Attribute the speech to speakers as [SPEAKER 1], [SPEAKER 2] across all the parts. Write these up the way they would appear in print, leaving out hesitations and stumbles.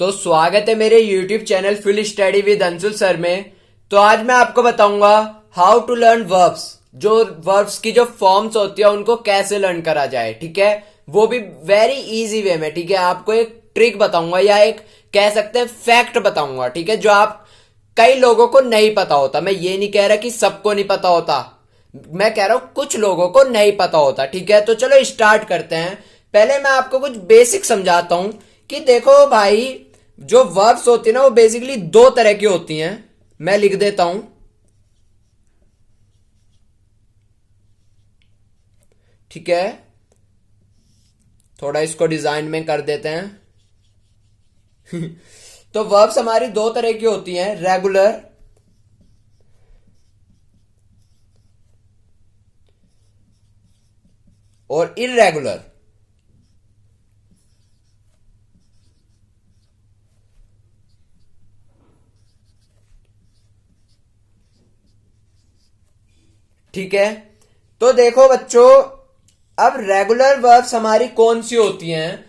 [SPEAKER 1] तो स्वागत है मेरे YouTube channel full study with Anshul sir में। तो आज मैं आपको बताऊंगा हाउ टू लर्न वर्ब्स। जो वर्ब्स की जो फॉर्म्स होती है उनको कैसे लर्न करा जाए, ठीक है, वो भी वेरी इजी वे में। ठीक है, आपको एक ट्रिक बताऊंगा या एक कह सकते हैं फैक्ट बताऊंगा, ठीक है, जो आप कई लोगों को नहीं पता होता। मैं ये नहीं कह रहा कि सबको नहीं पता होता, मैं कह रहा हूं कुछ लोगों को नहीं पता होता। ठीक है, तो चलो स्टार्ट करते हैं। पहले मैं आपको कुछ बेसिक समझाता हूं कि देखो भाई, जो वर्ब्स होती है ना वो बेसिकली दो तरह की होती हैं। मैं लिख देता हूं, ठीक है, थोड़ा इसको डिजाइन में कर देते हैं। तो वर्ब्स हमारी दो तरह की होती हैं, रेगुलर और इररेगुलर। ठीक है, तो देखो बच्चों, अब रेगुलर वर्ब्स हमारी कौन सी होती हैं?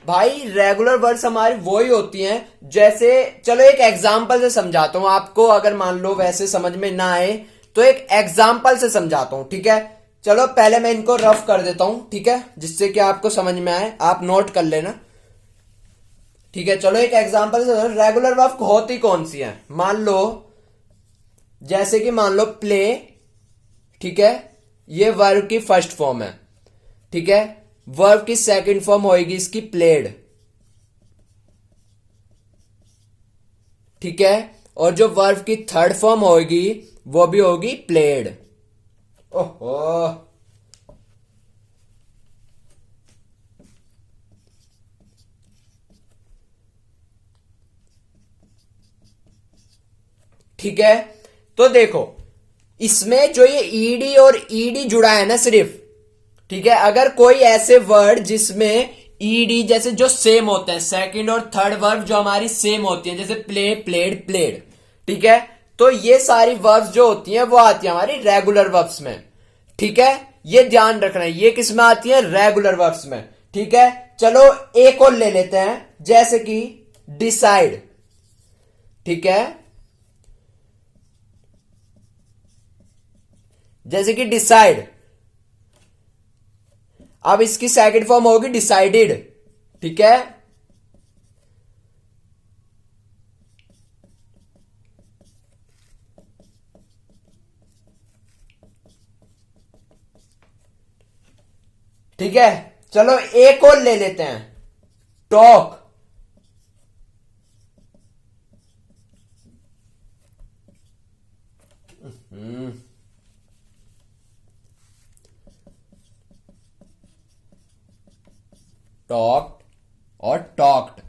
[SPEAKER 1] भाई रेगुलर वर्ब्स हमारी वही होती हैं, जैसे चलो एक एग्जांपल से समझाता हूं आपको। अगर मान लो वैसे समझ में ना आए तो एक एग्जांपल से समझाता हूं, ठीक है। चलो पहले मैं इनको रफ कर देता हूं, ठीक है, जिससे कि आपको समझ में आए, आप नोट कर लेना। ठीक है, चलो एक एग्जांपल से रेगुलर वर्ब होती कौन सी है। मान लो, जैसे कि मान लो प्ले, ठीक है, ये वर्ब की फर्स्ट फॉर्म है। ठीक है, वर्ब की सेकंड फॉर्म होगी इसकी प्लेड। ठीक है, और जो वर्ब की थर्ड फॉर्म होगी वो भी होगी प्लेड। ओहो, ठीक है, तो देखो इसमें जो ये ईडी और ईडी जुड़ा है ना सिर्फ, ठीक है, अगर कोई ऐसे वर्ड जिसमें ईडी जैसे जो सेम होते हैं, सेकंड और थर्ड वर्ब जो हमारी सेम होती है, जैसे प्ले, प्लेड, प्लेड, ठीक है, तो ये सारी वर्ब्स जो होती हैं वो आती है हमारी रेगुलर वर्ब्स में। ठीक है, ये ध्यान रखना है, ये किस में आती है? रेगुलर वर्ब्स में। ठीक है, चलो एक और ले लेते हैं, जैसे कि डिसाइड। ठीक है, जैसे कि डिसाइड, अब इसकी सेकंड फॉर्म होगी डिसाइडेड। ठीक है, ठीक है, चलो एक और ले लेते हैं, टॉक। टॉक्ड और टॉक्ड।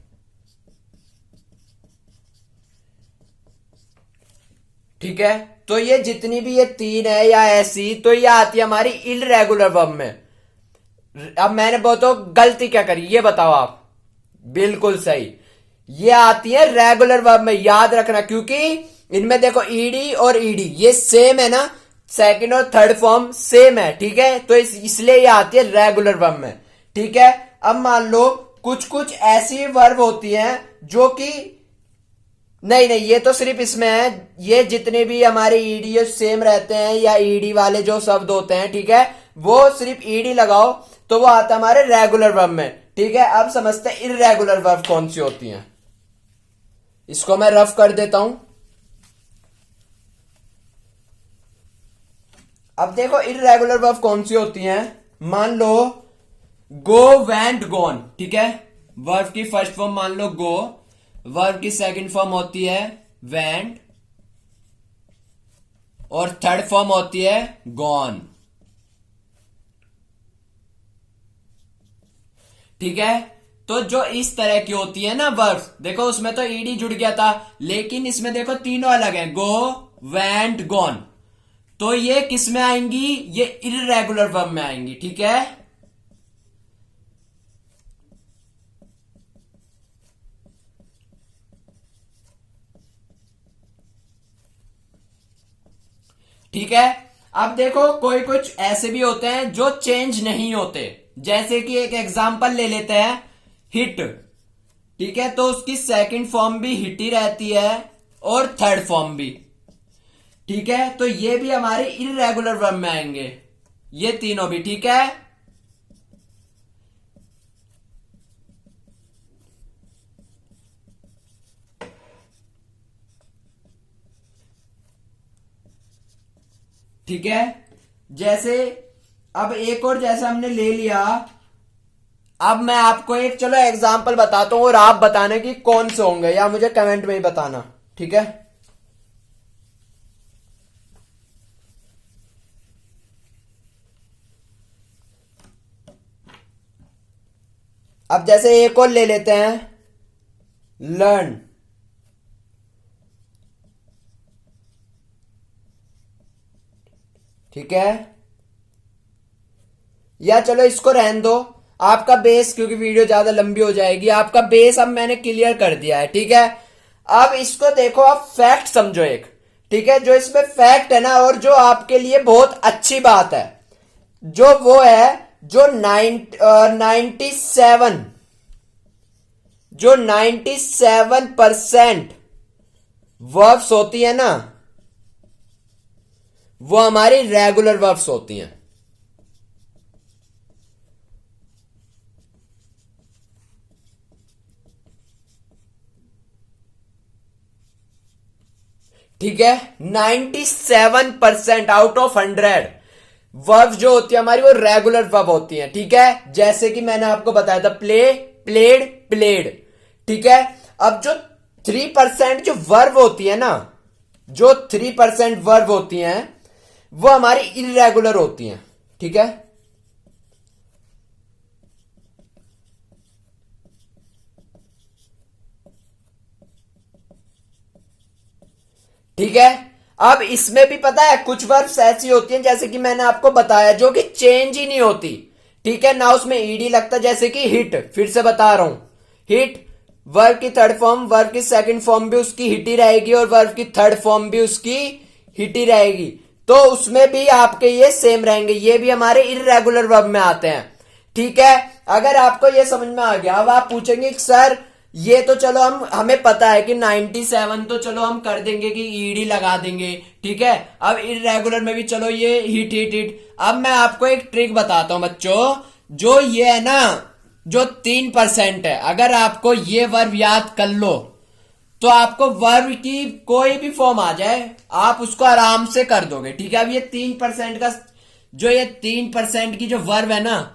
[SPEAKER 1] ठीक है, तो ये जितनी भी ये तीन है या ऐसी, तो ये आती है हमारी इररेगुलर वर्ब में। अब मैंने बहुत तो गलती क्या करी ये बताओ आप? बिल्कुल सही, ये आती है रेगुलर वर्ब में, याद रखना, क्योंकि इनमें देखो ईडी और ईडी ये सेम है ना, सेकंड और थर्ड फॉर्म सेम है। ठीक है, तो इसलिए ये आती है रेगुलर वर्ब में। ठीक है, अब मान लो कुछ कुछ ऐसी वर्ब होती हैं जो कि नहीं नहीं, ये तो सिर्फ इसमें है, ये जितने भी हमारे ईडी सेम रहते हैं या ईडी वाले जो शब्द होते हैं, ठीक है, वो सिर्फ ईडी लगाओ तो वो आता है हमारे रेगुलर वर्ब में। ठीक है, अब समझते हैं इररेगुलर वर्ब कौन सी होती हैं। इसको मैं रफ कर देता हूं। अब देखो इररेगुलर वर्ब कौन सी होती हैं। मान लो गो, वेंट, गॉन। ठीक है, वर्ब की फर्स्ट फॉर्म मान लो गो, वर्ब की सेकंड फॉर्म होती है वेंट और थर्ड फॉर्म होती है गॉन। ठीक है, तो जो इस तरह की होती है ना वर्ब्स, देखो उसमें तो ईडी जुड़ गया था, लेकिन इसमें देखो तीनों अलग हैं, गो, वेंट, गॉन, तो ये किस में आएंगी? ये इररेगुलर वर्ब में आएंगी। ठीक है, ठीक है, अब देखो कोई कुछ ऐसे भी होते हैं जो चेंज नहीं होते, जैसे कि एक एग्जांपल ले लेते हैं, हिट। ठीक है, तो उसकी सेकंड फॉर्म भी हिट ही रहती है और थर्ड फॉर्म भी। ठीक है, तो ये भी हमारे इर्रेगुलर वर्ब में आएंगे, ये तीनों भी। ठीक है, ठीक है। जैसे अब एक और जैसे हमने ले लिया, अब मैं आपको एक चलो एग्जांपल बताता हूं और आप बताने की कौन से होंगे, या मुझे कमेंट में ही बताना। ठीक है, अब जैसे एक और ले लेते हैं, लर्न। ठीक है, या चलो इसको रहने दो, आपका बेस, क्योंकि वीडियो ज्यादा लंबी हो जाएगी, आपका बेस अब मैंने क्लियर कर दिया है। ठीक है, अब इसको देखो, आप फैक्ट समझो एक। ठीक है, जो इसमें फैक्ट है ना, और जो आपके लिए बहुत अच्छी बात है, जो वो है जो 97 जो 97% वर्ब्स होती है ना, वो हमारी रेगुलर वर्ब्स होती हैं। ठीक है, 97% आउट ऑफ 100 वर्ब जो होती है हमारी, वो रेगुलर वर्ब होती है। ठीक है, जैसे कि मैंने आपको बताया था, प्ले, प्लेड, प्लेड। ठीक है, अब जो 3% जो वर्ब होती है ना, जो 3% वर्ब होती हैं, वो हमारी इर्रेगुलर होती हैं। ठीक है, ठीक है। अब इसमें भी पता है कुछ वर्ब्स ऐसी होती हैं, जैसे कि मैंने आपको बताया, जो कि चेंज ही नहीं होती। ठीक है ना, उसमें ईडी लगता, जैसे कि हिट, फिर से बता रहा हूं, हिट वर्ब की थर्ड फॉर्म, वर्ब की सेकंड फॉर्म भी उसकी हिट ही रहेगी और वर्ब की थर्ड फॉर्म भी उसकी हिट ही रहेगी। तो उसमें भी आपके ये सेम रहेंगे, ये भी हमारे इर्रेगुलर वर्ब में आते हैं। ठीक है, अगर आपको ये समझ में आ गया, अब आप पूछेंगे सर ये तो चलो हमें पता है कि 97 तो चलो हम कर देंगे कि ईडी लगा देंगे। ठीक है, अब इर्रेगुलर में भी चलो ये हिट हिट हिट। अब मैं आपको एक ट्रिक बताता हूं बच्चों, जो ये है ना, जो 3% है, अगर आपको ये वर्ब याद कर लो, तो आपको वर्ब की कोई भी फॉर्म आ जाए, आप उसको आराम से कर दोगे। ठीक है, अब ये 3% का, जो ये 3% की जो वर्ब है ना,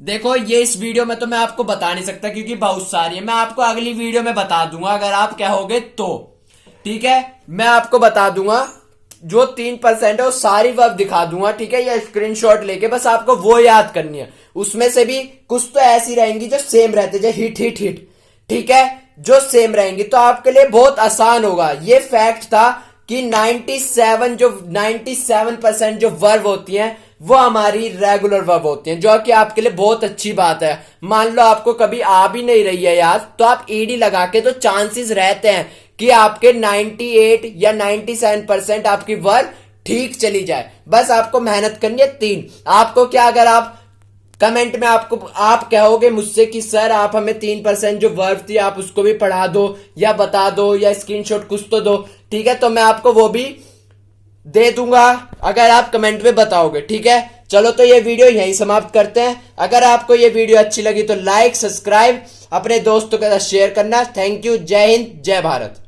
[SPEAKER 1] देखो ये इस वीडियो में तो मैं आपको बता नहीं सकता क्योंकि बहुत सारी है, मैं आपको अगली वीडियो में बता दूंगा अगर आप कहोगे तो। ठीक है, मैं आपको बता दूंगा, जो 3% है वो सारी वर्ब दिखा दूंगा। ठीक है, या स्क्रीनशॉट लेके बस आपको वो याद करनी है। उसमें से भी कुछ तो ऐसी रहेंगी जो सेम रहते, जैसे हिट हिट हिट। ठीक है, जो सेम रहेंगी, तो आपके लिए बहुत आसान होगा। ये फैक्ट था कि 97% जो वर्ब होती हैं, वो हमारी रेगुलर वर्ब होती हैं, जो कि आपके लिए बहुत अच्छी बात है। मान लो आपको कभी आ भी नहीं रही है याद, तो आप ईडी लगा के, तो चांसेस रहते हैं कि आपके 98 या 97% आपकी वर्ब ठीक चली जाए। बस आपको मेहनत करनी है 3। आपको क्या, अगर आप कमेंट में आप कहोगे मुझसे कि सर आप हमें 3% जो वर्ब थी आप उसको भी पढ़ा दो या बता दो या स्क्रीनशॉट कुछ तो दो। ठीक है, तो मैं आपको वो भी दे दूंगा अगर आप कमेंट में बताओगे। ठीक है, चलो तो ये वीडियो यहीं समाप्त करते हैं। अगर आपको ये वीडियो अच्छी लगी तो लाइक, सब्सक्राइब, अपने दोस्तों के साथ शेयर करना। थैंक यू, जय हिंद, जय भारत।